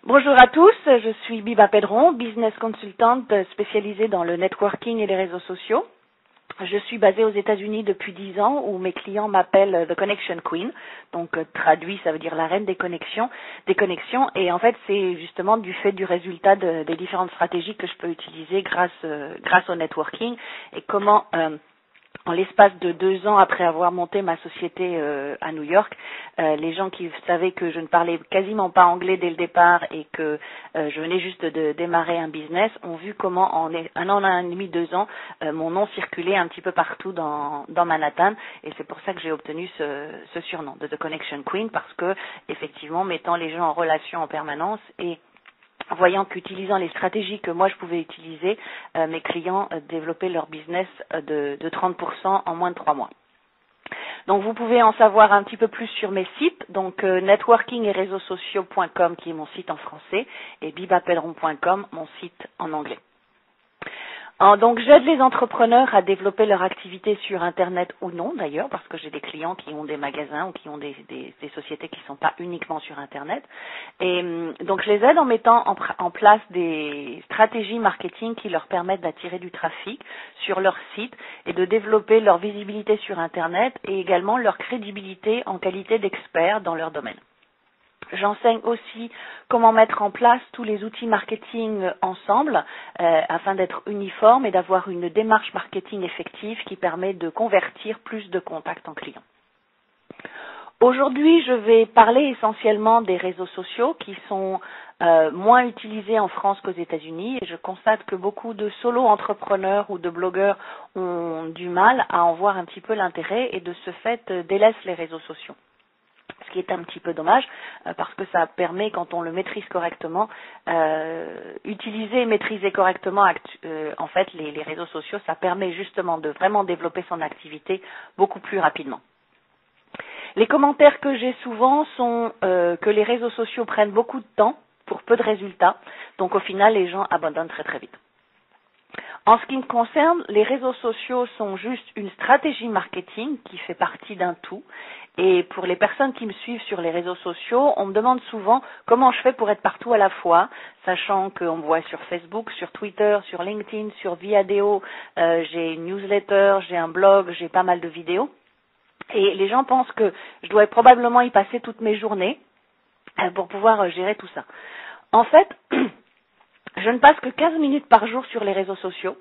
Bonjour à tous, je suis Biba Pedron, business consultante spécialisée dans le networking et les réseaux sociaux. Je suis basée aux États-Unis depuis 10 ans où mes clients m'appellent The Connection Queen, donc traduit ça veut dire la reine des connexions, et en fait c'est justement du fait du résultat des différentes stratégies que je peux utiliser grâce au networking et comment en l'espace de 2 ans après avoir monté ma société à New York, les gens qui savaient que je ne parlais quasiment pas anglais dès le départ et que je venais juste de démarrer un business ont vu comment en 1 an et demi, 2 ans, mon nom circulait un petit peu partout dans Manhattan et c'est pour ça que j'ai obtenu ce surnom de The Connection Queen parce que effectivement mettant les gens en relation en permanence et voyant qu'utilisant les stratégies que moi je pouvais utiliser, mes clients développaient leur business de 30% en moins de 3 mois. Donc vous pouvez en savoir un petit peu plus sur mes sites, donc networking et réseaux sociaux.com qui est mon site en français et bibapedron.com mon site en anglais. Donc j'aide les entrepreneurs à développer leur activité sur Internet ou non d'ailleurs, parce que j'ai des clients qui ont des magasins ou qui ont des sociétés qui ne sont pas uniquement sur Internet. Et donc je les aide en mettant en place des stratégies marketing qui leur permettent d'attirer du trafic sur leur site et de développer leur visibilité sur Internet et également leur crédibilité en qualité d'expert dans leur domaine. J'enseigne aussi comment mettre en place tous les outils marketing ensemble afin d'être uniforme et d'avoir une démarche marketing effective qui permet de convertir plus de contacts en clients. Aujourd'hui, je vais parler essentiellement des réseaux sociaux qui sont moins utilisés en France qu'aux États-Unis et je constate que beaucoup de solo-entrepreneurs ou de blogueurs ont du mal à en voir un petit peu l'intérêt et de ce fait délaissent les réseaux sociaux. Ce qui est un petit peu dommage parce que ça permet, quand on le maîtrise correctement, utiliser et maîtriser correctement en fait les réseaux sociaux, ça permet justement de vraiment développer son activité beaucoup plus rapidement. Les commentaires que j'ai souvent sont que les réseaux sociaux prennent beaucoup de temps pour peu de résultats, donc au final les gens abandonnent très très vite. En ce qui me concerne, les réseaux sociaux sont juste une stratégie marketing qui fait partie d'un tout. Et pour les personnes qui me suivent sur les réseaux sociaux, on me demande souvent comment je fais pour être partout à la fois, sachant qu'on me voit sur Facebook, sur Twitter, sur LinkedIn, sur Viadeo, j'ai une newsletter, j'ai un blog, j'ai pas mal de vidéos. Et les gens pensent que je dois probablement y passer toutes mes journées pour pouvoir gérer tout ça. En fait, je ne passe que 15 minutes par jour sur les réseaux sociaux,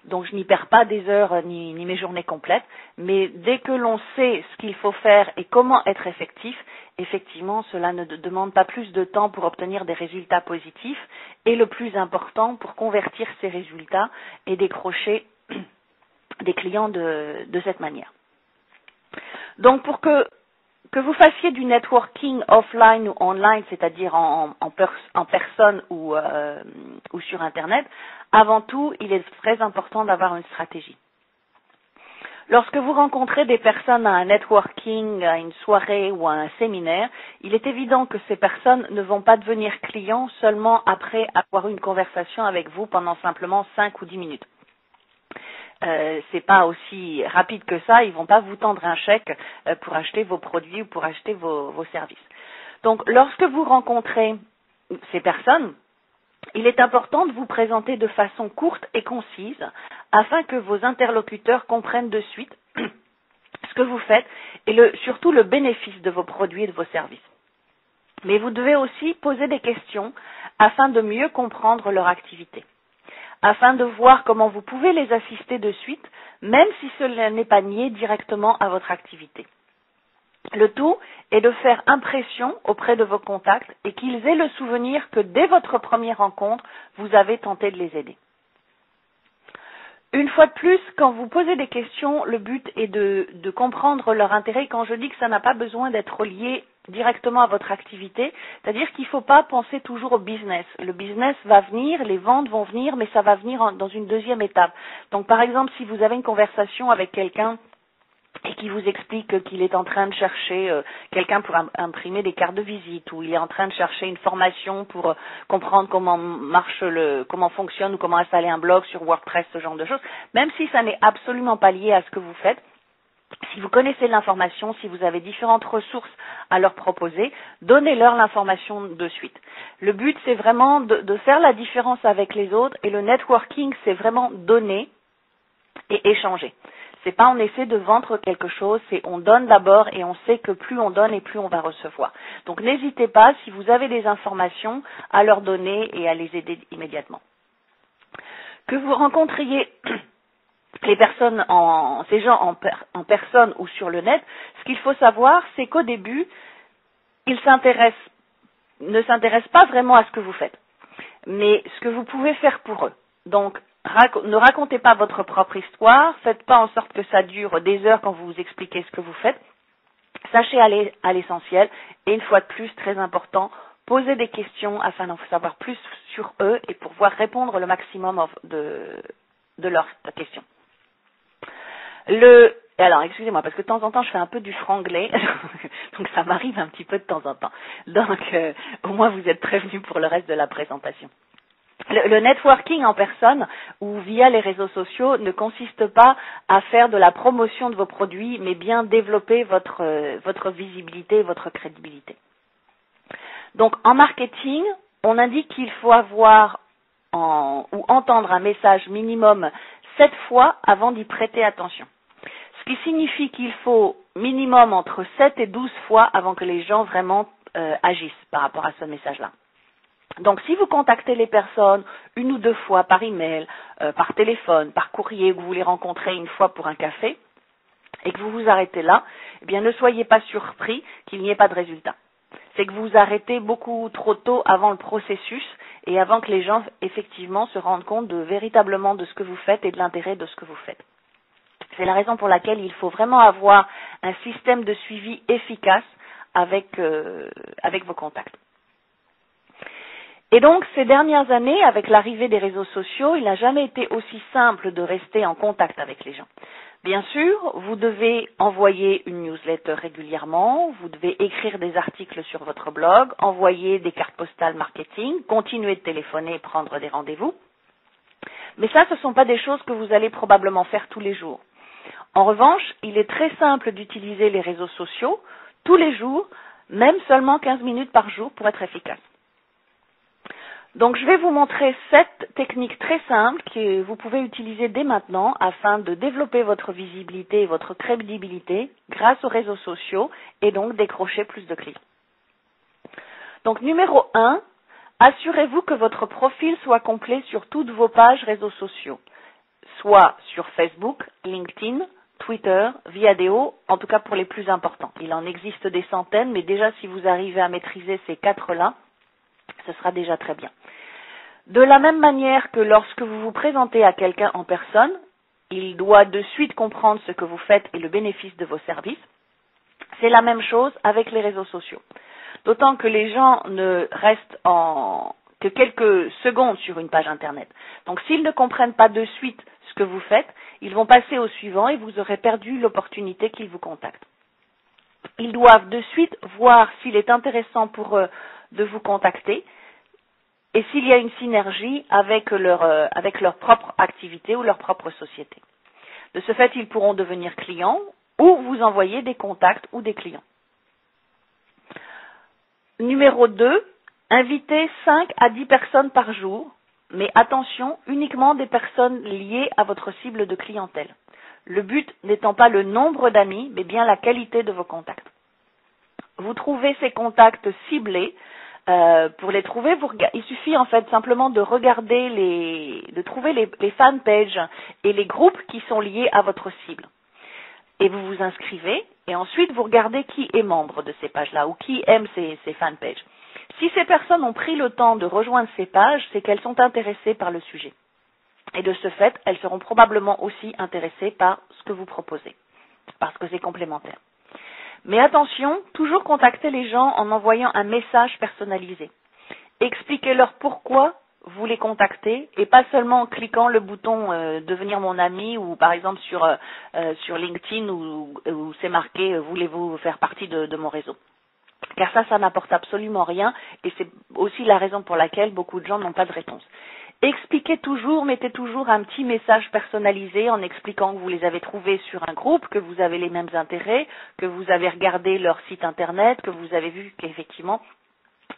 donc je n'y perds pas des heures ni mes journées complètes, mais dès que l'on sait ce qu'il faut faire et comment être effectif, effectivement, cela ne demande pas plus de temps pour obtenir des résultats positifs et le plus important, pour convertir ces résultats et décrocher des clients de cette manière. Donc pour que vous fassiez du networking offline ou online, c'est-à-dire en personne ou sur Internet, avant tout, il est très important d'avoir une stratégie. Lorsque vous rencontrez des personnes à un networking, à une soirée ou à un séminaire, il est évident que ces personnes ne vont pas devenir clients seulement après avoir eu une conversation avec vous pendant simplement 5 ou 10 minutes. C'est pas aussi rapide que ça, ils vont pas vous tendre un chèque pour acheter vos produits ou pour acheter vos services. Donc, lorsque vous rencontrez ces personnes, il est important de vous présenter de façon courte et concise afin que vos interlocuteurs comprennent de suite ce que vous faites et surtout le bénéfice de vos produits et de vos services. Mais vous devez aussi poser des questions afin de mieux comprendre leur activité, afin de voir comment vous pouvez les assister de suite, même si cela n'est pas lié directement à votre activité. Le tout est de faire impression auprès de vos contacts et qu'ils aient le souvenir que dès votre première rencontre, vous avez tenté de les aider. Une fois de plus, quand vous posez des questions, le but est de comprendre leur intérêt. Quand je dis que ça n'a pas besoin d'être lié directement à votre activité, c'est-à-dire qu'il ne faut pas penser toujours au business. Le business va venir, les ventes vont venir, mais ça va venir dans une deuxième étape. Donc par exemple, si vous avez une conversation avec quelqu'un et qui vous explique qu'il est en train de chercher quelqu'un pour imprimer des cartes de visite, ou il est en train de chercher une formation pour comprendre comment fonctionne ou comment installer un blog sur WordPress, ce genre de choses, même si ça n'est absolument pas lié à ce que vous faites, Si vous connaissez l'information, si vous avez différentes ressources à leur proposer, donnez-leur l'information de suite. Le but, c'est vraiment de faire la différence avec les autres, et le networking, c'est vraiment donner et échanger. C'est pas on essaie de vendre quelque chose, c'est on donne d'abord et on sait que plus on donne et plus on va recevoir. Donc n'hésitez pas, si vous avez des informations, à leur donner et à les aider immédiatement. Que vous rencontriez les personnes, ces gens en personne ou sur le net, ce qu'il faut savoir, c'est qu'au début, ils ne s'intéressent pas vraiment à ce que vous faites, mais ce que vous pouvez faire pour eux. Donc, ne racontez pas votre propre histoire, faites pas en sorte que ça dure des heures quand vous vous expliquez ce que vous faites. Sachez aller à l'essentiel, et une fois de plus, très important, posez des questions afin d'en savoir plus sur eux et pour pouvoir répondre le maximum de leurs questions. Alors, excusez-moi, parce que de temps en temps, je fais un peu du franglais, donc ça m'arrive un petit peu de temps en temps. Donc, au moins, vous êtes prévenus pour le reste de la présentation. Le networking en personne ou via les réseaux sociaux ne consiste pas à faire de la promotion de vos produits, mais bien développer votre visibilité, votre crédibilité. Donc, en marketing, on indique qu'il faut avoir ou entendre un message minimum 7 fois avant d'y prêter attention. Ce qui signifie qu'il faut minimum entre 7 et 12 fois avant que les gens vraiment agissent par rapport à ce message-là. Donc, si vous contactez les personnes une ou deux fois par email, par téléphone, par courrier, que vous les rencontrez une fois pour un café, et que vous vous arrêtez là, eh bien, ne soyez pas surpris qu'il n'y ait pas de résultat. C'est que vous vous arrêtez beaucoup trop tôt avant le processus et avant que les gens, effectivement, se rendent compte véritablement de ce que vous faites et de l'intérêt de ce que vous faites. C'est la raison pour laquelle il faut vraiment avoir un système de suivi efficace avec vos contacts. Et donc, ces dernières années, avec l'arrivée des réseaux sociaux, il n'a jamais été aussi simple de rester en contact avec les gens. Bien sûr, vous devez envoyer une newsletter régulièrement, vous devez écrire des articles sur votre blog, envoyer des cartes postales marketing, continuer de téléphoner et prendre des rendez-vous. Mais ça, ce ne sont pas des choses que vous allez probablement faire tous les jours. En revanche, il est très simple d'utiliser les réseaux sociaux tous les jours, même seulement 15 minutes par jour pour être efficace. Donc, je vais vous montrer 7 techniques très simples que vous pouvez utiliser dès maintenant afin de développer votre visibilité et votre crédibilité grâce aux réseaux sociaux et donc décrocher plus de clients. Donc, numéro 1, assurez-vous que votre profil soit complet sur toutes vos pages réseaux sociaux, soit sur Facebook, LinkedIn, Twitter, Viadeo, en tout cas pour les plus importants. Il en existe des centaines, mais déjà si vous arrivez à maîtriser ces 4-là, ce sera déjà très bien. De la même manière que lorsque vous vous présentez à quelqu'un en personne, il doit de suite comprendre ce que vous faites et le bénéfice de vos services. C'est la même chose avec les réseaux sociaux. D'autant que les gens ne restent que quelques secondes sur une page Internet. Donc s'ils ne comprennent pas de suite ce que vous faites, ils vont passer au suivant et vous aurez perdu l'opportunité qu'ils vous contactent. Ils doivent de suite voir s'il est intéressant pour eux de vous contacter et s'il y a une synergie avec leur propre activité ou leur propre société. De ce fait, ils pourront devenir clients ou vous envoyer des contacts ou des clients. Numéro 2, invitez 5 à 10 personnes par jour, mais attention, uniquement des personnes liées à votre cible de clientèle. Le but n'étant pas le nombre d'amis, mais bien la qualité de vos contacts. Vous trouvez ces contacts ciblés. Pour les trouver, il suffit en fait simplement de regarder de trouver les fanpages et les groupes qui sont liés à votre cible. Et vous vous inscrivez et ensuite vous regardez qui est membre de ces pages-là ou qui aime ces fanpages. Si ces personnes ont pris le temps de rejoindre ces pages, c'est qu'elles sont intéressées par le sujet. Et de ce fait, elles seront probablement aussi intéressées par ce que vous proposez, parce que c'est complémentaire. Mais attention, toujours contacter les gens en envoyant un message personnalisé. Expliquez-leur pourquoi vous les contactez et pas seulement en cliquant le bouton devenir mon ami ou par exemple sur LinkedIn où c'est marqué voulez-vous faire partie de mon réseau. Car ça n'apporte absolument rien et c'est aussi la raison pour laquelle beaucoup de gens n'ont pas de réponse. Expliquez toujours, mettez toujours un petit message personnalisé en expliquant que vous les avez trouvés sur un groupe, que vous avez les mêmes intérêts, que vous avez regardé leur site internet, que vous avez vu qu'effectivement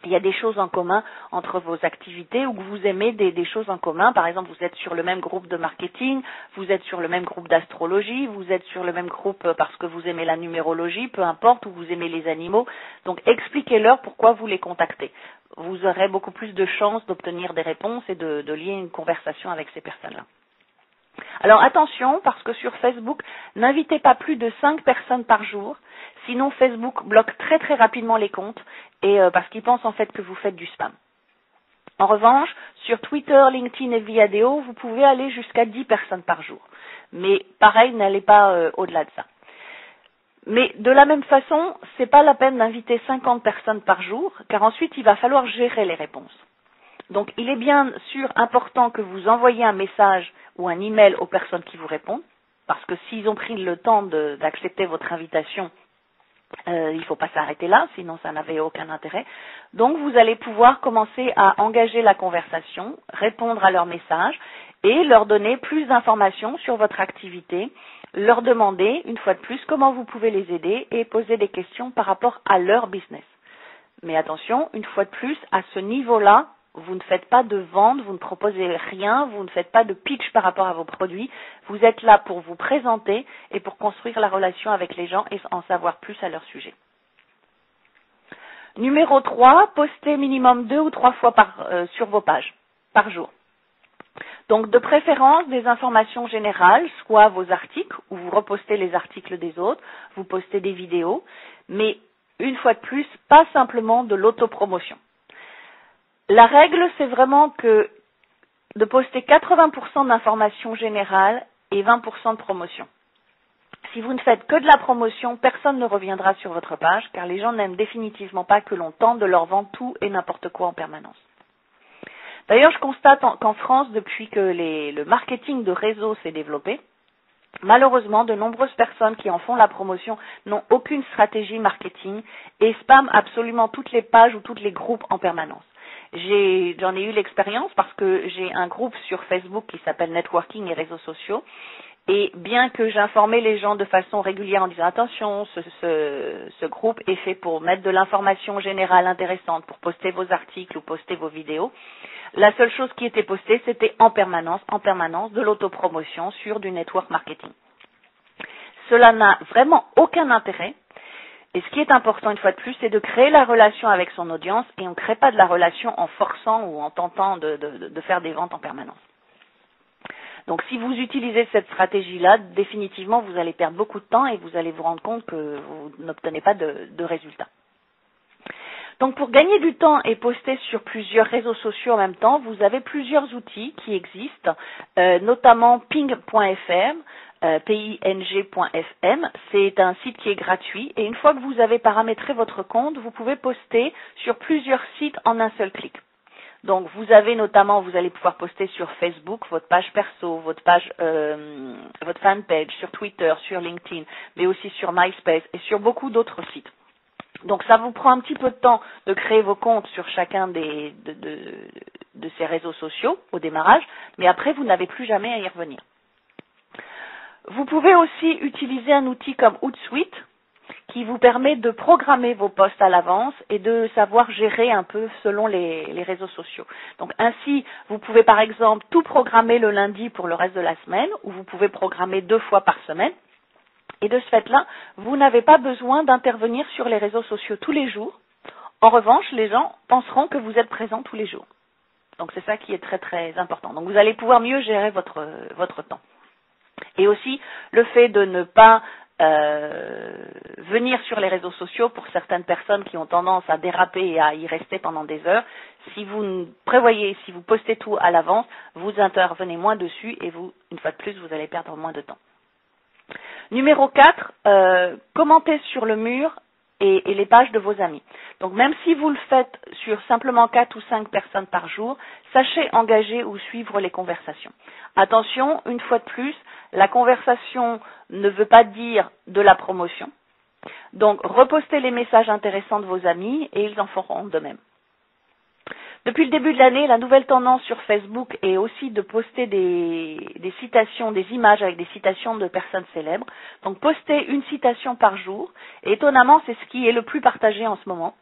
il y a des choses en commun entre vos activités ou que vous aimez des choses en commun. Par exemple, vous êtes sur le même groupe de marketing, vous êtes sur le même groupe d'astrologie, vous êtes sur le même groupe parce que vous aimez la numérologie, peu importe, ou vous aimez les animaux. Donc, expliquez-leur pourquoi vous les contactez. Vous aurez beaucoup plus de chances d'obtenir des réponses et de lier une conversation avec ces personnes-là. Alors attention, parce que sur Facebook, n'invitez pas plus de 5 personnes par jour, sinon Facebook bloque très très rapidement les comptes et parce qu'il pense en fait que vous faites du spam. En revanche, sur Twitter, LinkedIn et Viadeo, vous pouvez aller jusqu'à 10 personnes par jour. Mais pareil, n'allez pas au-delà de ça. Mais de la même façon, c'est pas la peine d'inviter 50 personnes par jour, car ensuite il va falloir gérer les réponses. Donc, il est bien sûr important que vous envoyiez un message ou un email aux personnes qui vous répondent, parce que s'ils ont pris le temps d'accepter votre invitation, il ne faut pas s'arrêter là, sinon ça n'avait aucun intérêt. Donc, vous allez pouvoir commencer à engager la conversation, répondre à leurs messages et leur donner plus d'informations sur votre activité, leur demander, une fois de plus, comment vous pouvez les aider et poser des questions par rapport à leur business. Mais attention, une fois de plus, à ce niveau-là, vous ne faites pas de vente, vous ne proposez rien, vous ne faites pas de pitch par rapport à vos produits. Vous êtes là pour vous présenter et pour construire la relation avec les gens et en savoir plus à leur sujet. Numéro 3, postez minimum 2 ou 3 fois sur vos pages, par jour. Donc, de préférence, des informations générales, soit vos articles, où vous repostez les articles des autres, vous postez des vidéos, mais une fois de plus, pas simplement de l'autopromotion. La règle, c'est vraiment que de poster 80% d'informations générales et 20% de promotion. Si vous ne faites que de la promotion, personne ne reviendra sur votre page, car les gens n'aiment définitivement pas que l'on tente de leur vendre tout et n'importe quoi en permanence. D'ailleurs, je constate qu'en France, depuis que le marketing de réseau s'est développé, malheureusement, de nombreuses personnes qui en font la promotion n'ont aucune stratégie marketing et spamment absolument toutes les pages ou tous les groupes en permanence. J'en ai eu l'expérience parce que j'ai un groupe sur Facebook qui s'appelle Networking et réseaux sociaux. Et bien que j'informais les gens de façon régulière en disant attention, ce groupe est fait pour mettre de l'information générale intéressante, pour poster vos articles ou poster vos vidéos, la seule chose qui était postée, c'était en permanence, de l'autopromotion sur du network marketing. Cela n'a vraiment aucun intérêt. Et ce qui est important, une fois de plus, c'est de créer la relation avec son audience et on ne crée pas de la relation en forçant ou en tentant de faire des ventes en permanence. Donc, si vous utilisez cette stratégie-là, définitivement, vous allez perdre beaucoup de temps et vous allez vous rendre compte que vous n'obtenez pas de résultats. Donc, pour gagner du temps et poster sur plusieurs réseaux sociaux en même temps, vous avez plusieurs outils qui existent, notamment ping.fm, ping.fm. C'est un site qui est gratuit et une fois que vous avez paramétré votre compte, vous pouvez poster sur plusieurs sites en un seul clic. Donc, vous allez pouvoir poster sur Facebook, votre page perso, votre fanpage, sur Twitter, sur LinkedIn, mais aussi sur MySpace et sur beaucoup d'autres sites. Donc, ça vous prend un petit peu de temps de créer vos comptes sur chacun de ces réseaux sociaux au démarrage, mais après, vous n'avez plus jamais à y revenir. Vous pouvez aussi utiliser un outil comme Hootsuite qui vous permet de programmer vos posts à l'avance et de savoir gérer un peu selon les réseaux sociaux. Donc ainsi, vous pouvez par exemple tout programmer le lundi pour le reste de la semaine ou vous pouvez programmer 2 fois par semaine. Et de ce fait-là, vous n'avez pas besoin d'intervenir sur les réseaux sociaux tous les jours. En revanche, les gens penseront que vous êtes présent tous les jours. Donc c'est ça qui est très très important. Donc vous allez pouvoir mieux gérer votre temps. Et aussi, le fait de ne pas venir sur les réseaux sociaux pour certaines personnes qui ont tendance à déraper et à y rester pendant des heures. Si vous postez tout à l'avance, vous intervenez moins dessus et vous, une fois de plus, vous allez perdre moins de temps. Numéro 4, commentez sur le mur et les pages de vos amis. Donc même si vous le faites sur simplement 4 ou 5 personnes par jour, sachez engager ou suivre les conversations. Attention, une fois de plus, la conversation ne veut pas dire de la promotion. Donc repostez les messages intéressants de vos amis et ils en feront de même. Depuis le début de l'année, la nouvelle tendance sur Facebook est aussi de poster des citations, des images avec des citations de personnes célèbres. Donc postez une citation par jour. Et étonnamment, c'est ce qui est le plus partagé en ce moment.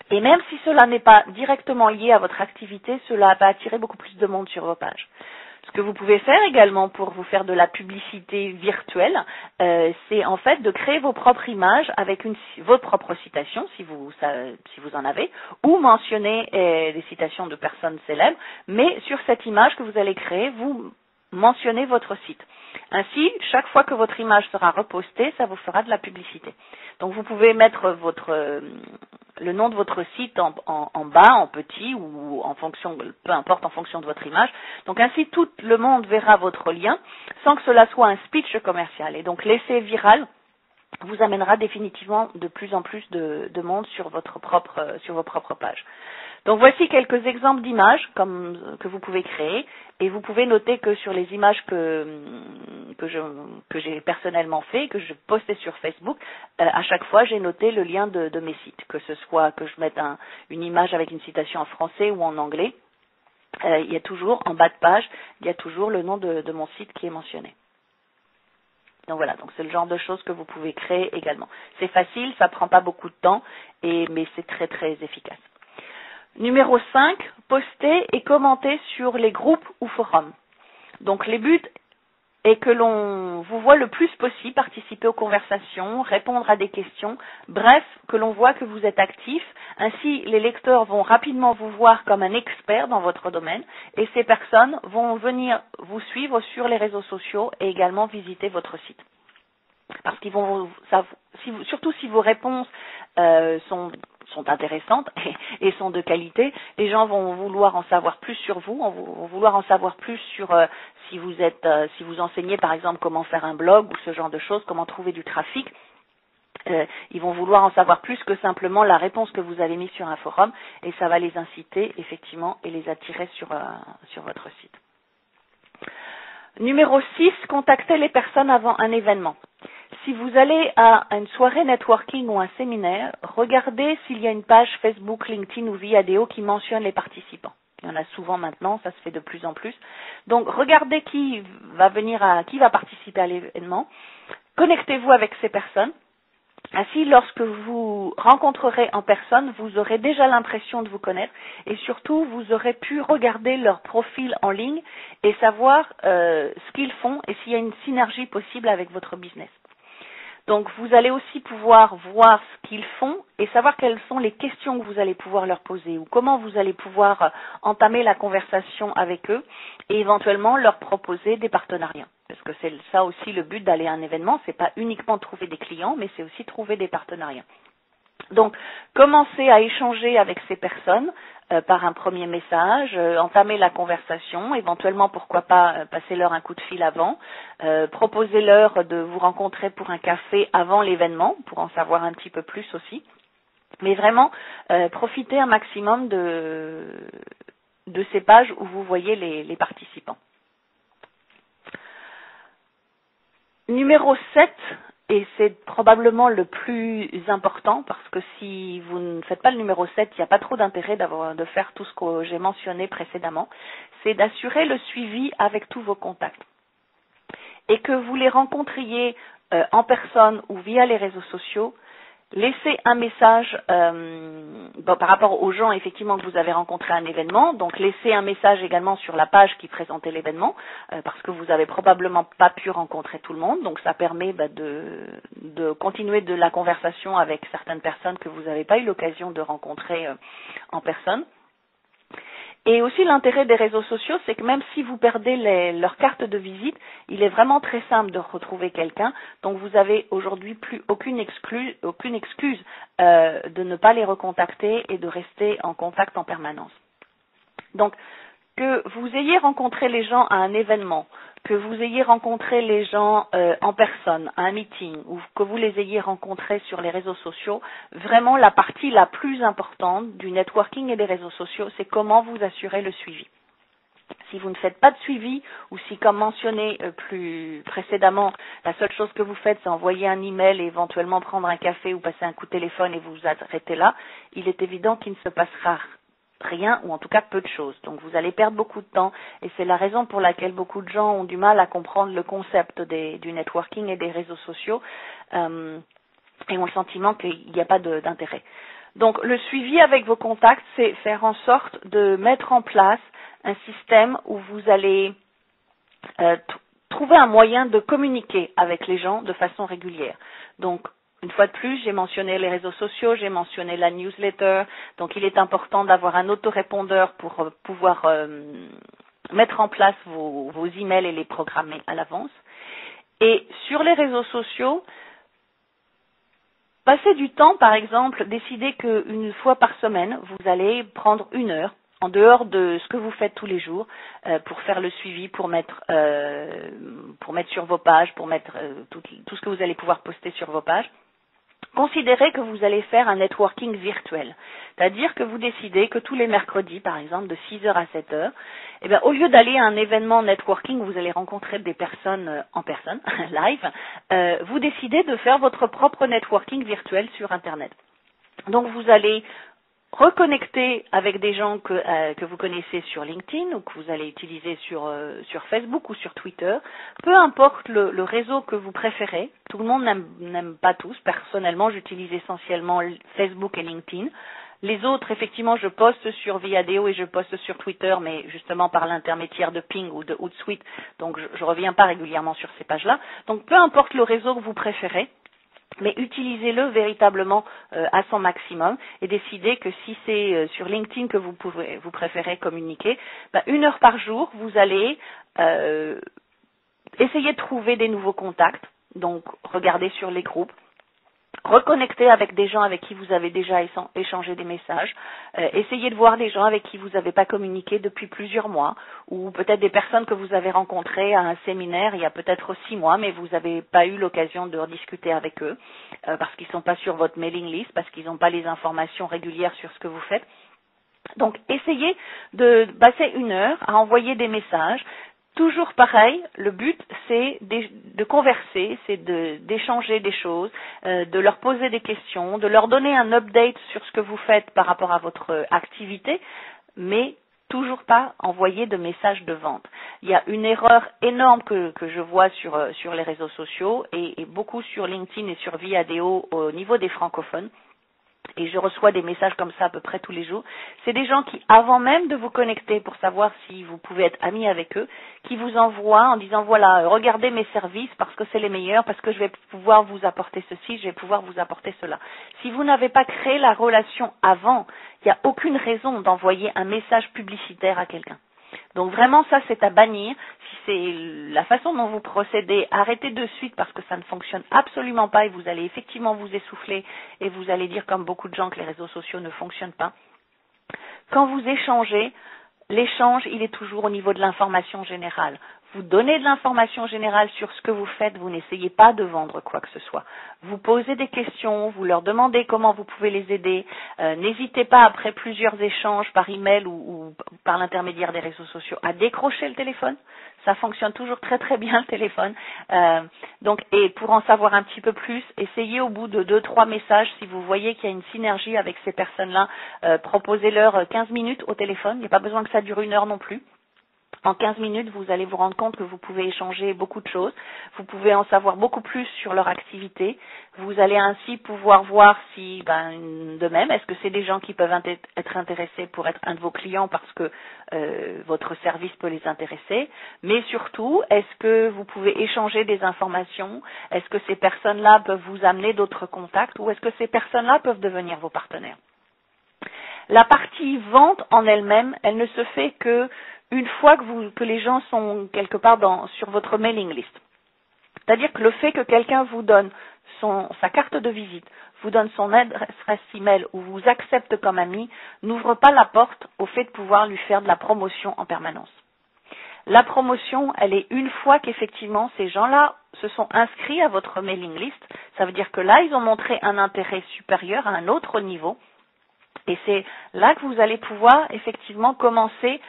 Et même si cela n'est pas directement lié à votre activité, cela va attirer beaucoup plus de monde sur vos pages. Ce que vous pouvez faire également pour vous faire de la publicité virtuelle, c'est en fait de créer vos propres images avec vos propres citations, si vous en avez, ou mentionner des citations de personnes célèbres, mais sur cette image que vous allez créer, vous mentionnez votre site. Ainsi, chaque fois que votre image sera repostée, ça vous fera de la publicité. Donc vous pouvez mettre le nom de votre site en bas, en petit, ou en fonction, peu importe, en fonction de votre image. Donc ainsi, tout le monde verra votre lien sans que cela soit un speech commercial. Et donc l'essai viral vous amènera définitivement de plus en plus de monde sur vos propres pages. Donc voici quelques exemples d'images que vous pouvez créer, et vous pouvez noter que sur les images que j'ai personnellement fait, que je postais sur Facebook, à chaque fois j'ai noté le lien de mes sites, que ce soit que je mette une image avec une citation en français ou en anglais. Il y a toujours en bas de page, il y a toujours le nom de mon site qui est mentionné. Donc voilà, donc c'est le genre de choses que vous pouvez créer également. C'est facile, ça prend pas beaucoup de temps, mais c'est très très efficace. Numéro 5, postez et commentez sur les groupes ou forums. Donc les buts est que l'on vous voit le plus possible participer aux conversations, répondre à des questions, bref, que l'on voit que vous êtes actif. Ainsi, les lecteurs vont rapidement vous voir comme un expert dans votre domaine, et ces personnes vont venir vous suivre sur les réseaux sociaux et également visiter votre site. Parce qu'ils vont surtout si vos réponses sont intéressantes et sont de qualité, les gens vont vouloir en savoir plus sur vous, vont vouloir en savoir plus sur si vous enseignez par exemple comment faire un blog ou ce genre de choses, comment trouver du trafic. Ils vont vouloir en savoir plus que simplement la réponse que vous avez mise sur un forum, et ça va les inciter effectivement et les attirer sur votre site. Numéro 6, contactez les personnes avant un événement. Si vous allez à une soirée networking ou un séminaire, regardez s'il y a une page Facebook, LinkedIn ou Viadeo qui mentionne les participants. Il y en a souvent maintenant, ça se fait de plus en plus. Donc regardez qui va participer à l'événement. Connectez-vous avec ces personnes. Ainsi, lorsque vous rencontrerez en personne, vous aurez déjà l'impression de vous connaître, et surtout, vous aurez pu regarder leur profil en ligne et savoir ce qu'ils font et s'il y a une synergie possible avec votre business. Donc, vous allez aussi pouvoir voir ce qu'ils font et savoir quelles sont les questions que vous allez pouvoir leur poser, ou comment vous allez pouvoir entamer la conversation avec eux et éventuellement leur proposer des partenariats. Parce que c'est ça aussi le but d'aller à un événement, c'est pas uniquement trouver des clients, mais c'est aussi trouver des partenariats. Donc, commencez à échanger avec ces personnes par un premier message, entamer la conversation, éventuellement, pourquoi pas, passer-leur un coup de fil avant, proposez-leur de vous rencontrer pour un café avant l'événement, pour en savoir un petit peu plus aussi. Mais vraiment, profitez un maximum de ces pages où vous voyez les participants. Numéro 7, et c'est probablement le plus important, parce que si vous ne faites pas le numéro 7, il n'y a pas trop d'intérêt de faire tout ce que j'ai mentionné précédemment, c'est d'assurer le suivi avec tous vos contacts. Et que vous les rencontriez en personne ou via les réseaux sociaux, laissez un message par rapport aux gens effectivement que vous avez rencontrés à un événement. Donc laissez un message également sur la page qui présentait l'événement, parce que vous avez probablement pas pu rencontrer tout le monde. Donc ça permet de continuer de la conversation avec certaines personnes que vous n'avez pas eu l'occasion de rencontrer en personne. Et aussi l'intérêt des réseaux sociaux, c'est que même si vous perdez leur carte de visite, il est vraiment très simple de retrouver quelqu'un. Donc vous avez aujourd'hui plus aucune excuse de ne pas les recontacter et de rester en contact en permanence. Donc que vous ayez rencontré les gens à un événement, que vous ayez rencontré les gens en personne, à un meeting, ou que vous les ayez rencontrés sur les réseaux sociaux, vraiment la partie la plus importante du networking et des réseaux sociaux, c'est comment vous assurez le suivi. Si vous ne faites pas de suivi, ou si, comme mentionné plus précédemment, la seule chose que vous faites, c'est envoyer un email et éventuellement prendre un café ou passer un coup de téléphone et vous vous arrêtez là, il est évident qu'il ne se passera rien ou en tout cas peu de choses. Donc vous allez perdre beaucoup de temps et c'est la raison pour laquelle beaucoup de gens ont du mal à comprendre le concept du networking et des réseaux sociaux et ont le sentiment qu'il n'y a pas d'intérêt. Donc le suivi avec vos contacts, c'est faire en sorte de mettre en place un système où vous allez trouver un moyen de communiquer avec les gens de façon régulière. Donc, une fois de plus, j'ai mentionné les réseaux sociaux, j'ai mentionné la newsletter. Donc, il est important d'avoir un autorépondeur pour pouvoir mettre en place vos emails et les programmer à l'avance. Et sur les réseaux sociaux, passez du temps, par exemple, décidez qu'une fois par semaine, vous allez prendre 1 heure en dehors de ce que vous faites tous les jours, pour faire le suivi, pour mettre sur vos pages, pour mettre tout ce que vous allez pouvoir poster sur vos pages. Considérez que vous allez faire un networking virtuel. C'est-à-dire que vous décidez que tous les mercredis, par exemple, de 6 heures à 7 heures, eh bien, au lieu d'aller à un événement networking où vous allez rencontrer des personnes en personne, live, vous décidez de faire votre propre networking virtuel sur Internet. Donc, vous allez reconnecter avec des gens que vous connaissez sur LinkedIn ou que vous allez utiliser sur Facebook ou sur Twitter. Peu importe le réseau que vous préférez. Tout le monde n'aime pas tous. Personnellement, j'utilise essentiellement Facebook et LinkedIn. Les autres, effectivement, je poste sur Viadeo et je poste sur Twitter, mais justement par l'intermédiaire de Ping ou de Hootsuite. Donc, je reviens pas régulièrement sur ces pages-là. Donc, peu importe le réseau que vous préférez, mais utilisez-le véritablement à son maximum et décidez que si c'est sur LinkedIn que vous préférez communiquer, 1 heure par jour, vous allez essayer de trouver des nouveaux contacts, donc regardez sur les groupes, reconnecter avec des gens avec qui vous avez déjà échangé des messages, essayez de voir des gens avec qui vous n'avez pas communiqué depuis plusieurs mois, ou peut-être des personnes que vous avez rencontrées à un séminaire il y a peut-être 6 mois, mais vous n'avez pas eu l'occasion de rediscuter avec eux, parce qu'ils ne sont pas sur votre mailing list, parce qu'ils n'ont pas les informations régulières sur ce que vous faites. Donc, essayez de passer 1 heure à envoyer des messages. Toujours pareil, le but c'est de converser, c'est d'échanger des choses, de leur poser des questions, de leur donner un update sur ce que vous faites par rapport à votre activité, mais toujours pas envoyer de messages de vente. Il y a une erreur énorme que je vois sur les réseaux sociaux et beaucoup sur LinkedIn et sur Viadeo au niveau des francophones. Et je reçois des messages comme ça à peu près tous les jours. C'est des gens qui, avant même de vous connecter pour savoir si vous pouvez être amis avec eux, qui vous envoient en disant voilà, regardez mes services parce que c'est les meilleurs, parce que je vais pouvoir vous apporter ceci, je vais pouvoir vous apporter cela. Si vous n'avez pas créé la relation avant, il n'y a aucune raison d'envoyer un message publicitaire à quelqu'un. Donc vraiment ça c'est à bannir. Si c'est la façon dont vous procédez, arrêtez de suite parce que ça ne fonctionne absolument pas et vous allez effectivement vous essouffler et vous allez dire comme beaucoup de gens que les réseaux sociaux ne fonctionnent pas. Quand vous échangez, l'échange il est toujours au niveau de l'information générale. Vous donnez de l'information générale sur ce que vous faites, vous n'essayez pas de vendre quoi que ce soit. Vous posez des questions, vous leur demandez comment vous pouvez les aider. N'hésitez pas, après plusieurs échanges par email ou par l'intermédiaire des réseaux sociaux, à décrocher le téléphone. Ça fonctionne toujours très très bien le téléphone. Et pour en savoir un petit peu plus, essayez au bout de 2-3 messages, si vous voyez qu'il y a une synergie avec ces personnes-là, proposez-leur 15 minutes au téléphone. Il n'y a pas besoin que ça dure 1 heure non plus. En 15 minutes, vous allez vous rendre compte que vous pouvez échanger beaucoup de choses. Vous pouvez en savoir beaucoup plus sur leur activité. Vous allez ainsi pouvoir voir si, de même, est-ce que c'est des gens qui peuvent être intéressés pour être un de vos clients parce que votre service peut les intéresser. Mais surtout, est-ce que vous pouvez échanger des informations? Est-ce que ces personnes-là peuvent vous amener d'autres contacts? Ou est-ce que ces personnes-là peuvent devenir vos partenaires? La partie vente en elle-même, elle ne se fait que une fois que les gens sont quelque part sur votre mailing list. C'est-à-dire que le fait que quelqu'un vous donne sa carte de visite, vous donne son adresse email ou vous accepte comme ami, n'ouvre pas la porte au fait de pouvoir lui faire de la promotion en permanence. La promotion, elle est une fois qu'effectivement ces gens-là se sont inscrits à votre mailing list. Ça veut dire que là, ils ont montré un intérêt supérieur à un autre niveau. Et c'est là que vous allez pouvoir effectivement commencer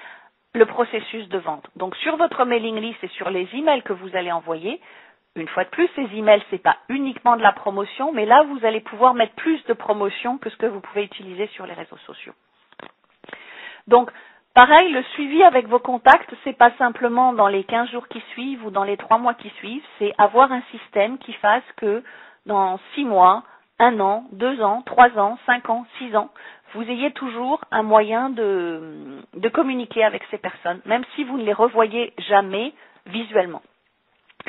le processus de vente. Donc sur votre mailing list et sur les emails que vous allez envoyer, une fois de plus, ces emails, ce n'est pas uniquement de la promotion, mais là, vous allez pouvoir mettre plus de promotion que ce que vous pouvez utiliser sur les réseaux sociaux. Donc, pareil, le suivi avec vos contacts, c'est pas simplement dans les 15 jours qui suivent ou dans les 3 mois qui suivent, c'est avoir un système qui fasse que dans 6 mois, 1 an, 2 ans, 3 ans, 5 ans, 6 ans, vous ayez toujours un moyen de communiquer avec ces personnes, même si vous ne les revoyez jamais visuellement.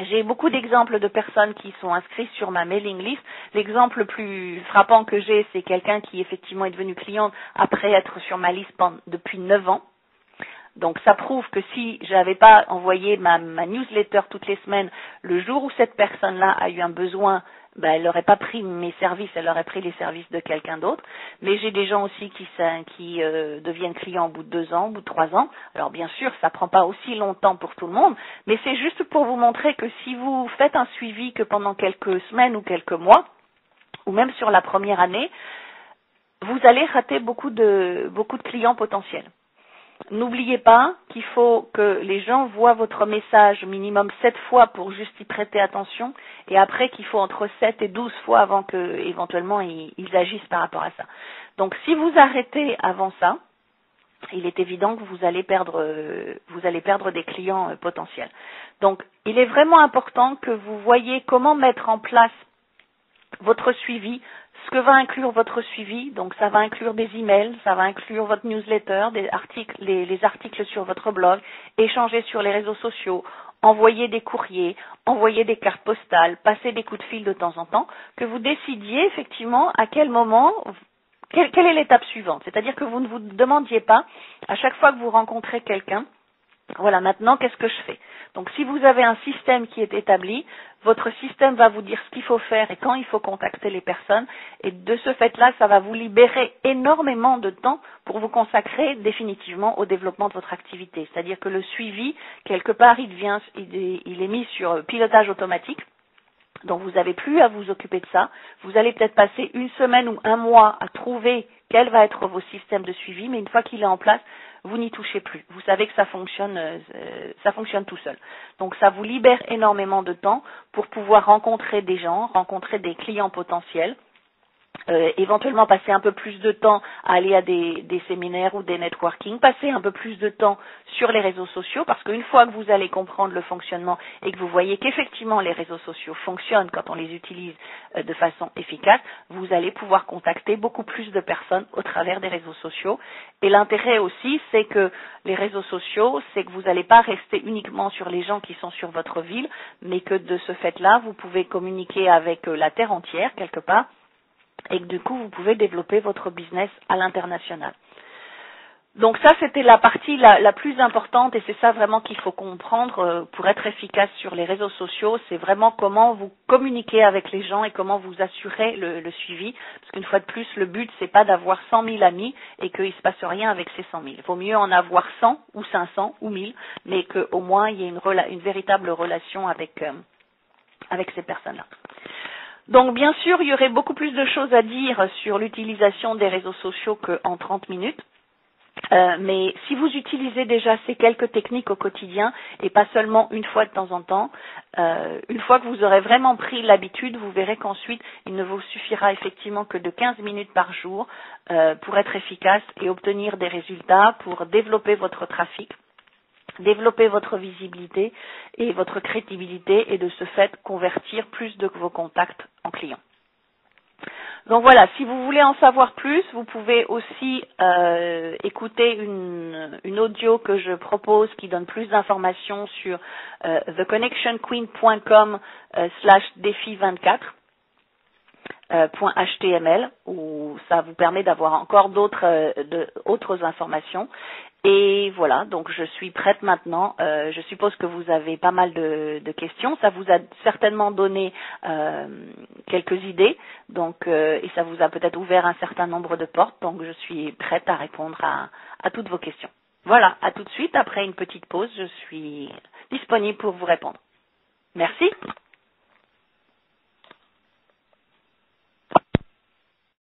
J'ai beaucoup d'exemples de personnes qui sont inscrites sur ma mailing list. L'exemple le plus frappant que j'ai, c'est quelqu'un qui effectivement est devenu cliente après être sur ma liste depuis 9 ans. Donc ça prouve que si je n'avais pas envoyé ma newsletter toutes les semaines, le jour où cette personne-là a eu un besoin, ben, elle n'aurait pas pris mes services, elle aurait pris les services de quelqu'un d'autre. Mais j'ai des gens aussi qui deviennent clients au bout de 2 ans, au bout de 3 ans. Alors bien sûr, ça ne prend pas aussi longtemps pour tout le monde, mais c'est juste pour vous montrer que si vous faites un suivi que pendant quelques semaines ou quelques mois, ou même sur la première année, vous allez rater beaucoup de clients potentiels. N'oubliez pas qu'il faut que les gens voient votre message minimum 7 fois pour juste y prêter attention et après qu'il faut entre 7 et 12 fois avant que éventuellement ils agissent par rapport à ça. Donc si vous arrêtez avant ça, il est évident que vous allez perdre des clients potentiels. Donc il est vraiment important que vous voyez comment mettre en place votre suivi, ce que va inclure votre suivi, donc ça va inclure des emails, ça va inclure votre newsletter, des articles, les articles sur votre blog, échanger sur les réseaux sociaux, envoyer des courriers, envoyer des cartes postales, passer des coups de fil de temps en temps, que vous décidiez effectivement à quel moment, quelle est l'étape suivante. C'est-à-dire que vous ne vous demandiez pas, à chaque fois que vous rencontrez quelqu'un, voilà, maintenant, qu'est-ce que je fais? Donc, si vous avez un système qui est établi, votre système va vous dire ce qu'il faut faire et quand il faut contacter les personnes. Et de ce fait-là, ça va vous libérer énormément de temps pour vous consacrer définitivement au développement de votre activité. C'est-à-dire que le suivi, quelque part, il est mis sur pilotage automatique. Donc, vous n'avez plus à vous occuper de ça. Vous allez peut-être passer 1 semaine ou 1 mois à trouver quel va être vos systèmes de suivi, mais une fois qu'il est en place, vous n'y touchez plus. Vous savez que ça fonctionne tout seul. Donc, ça vous libère énormément de temps pour pouvoir rencontrer des gens, rencontrer des clients potentiels. Éventuellement passer un peu plus de temps à aller à des séminaires ou des networking, passer un peu plus de temps sur les réseaux sociaux, parce qu'une fois que vous allez comprendre le fonctionnement et que vous voyez qu'effectivement les réseaux sociaux fonctionnent quand on les utilise de façon efficace, vous allez pouvoir contacter beaucoup plus de personnes au travers des réseaux sociaux. Et l'intérêt aussi, c'est que les réseaux sociaux, c'est que vous n'allez pas rester uniquement sur les gens qui sont sur votre ville, mais que de ce fait-là, vous pouvez communiquer avec la terre entière quelque part, et que du coup, vous pouvez développer votre business à l'international. Donc ça, c'était la partie la plus importante et c'est ça vraiment qu'il faut comprendre pour être efficace sur les réseaux sociaux. C'est vraiment comment vous communiquez avec les gens et comment vous assurez le suivi. Parce qu'une fois de plus, le but, c'est pas d'avoir 100 000 amis et qu'il ne se passe rien avec ces 100 000. Il vaut mieux en avoir 100 ou 500 ou 1000, mais qu'au moins, il y ait une véritable relation avec ces personnes-là. Donc, bien sûr, il y aurait beaucoup plus de choses à dire sur l'utilisation des réseaux sociaux qu'en 30 minutes. Mais si vous utilisez déjà ces quelques techniques au quotidien et pas seulement une fois de temps en temps, une fois que vous aurez vraiment pris l'habitude, vous verrez qu'ensuite, il ne vous suffira effectivement que de 15 minutes par jour pour être efficace et obtenir des résultats, pour développer votre trafic, développer votre visibilité et votre crédibilité et de ce fait convertir plus de vos contacts en clients. Donc voilà, si vous voulez en savoir plus, vous pouvez aussi écouter une audio que je propose qui donne plus d'informations sur theconnectionqueen.com/défi24. .html où ça vous permet d'avoir encore autres informations. Et voilà, donc je suis prête maintenant. Je suppose que vous avez pas mal de questions. Ça vous a certainement donné quelques idées, donc et ça vous a peut-être ouvert un certain nombre de portes. Donc je suis prête à répondre à toutes vos questions. Voilà, à tout de suite. Après une petite pause, je suis disponible pour vous répondre. Merci.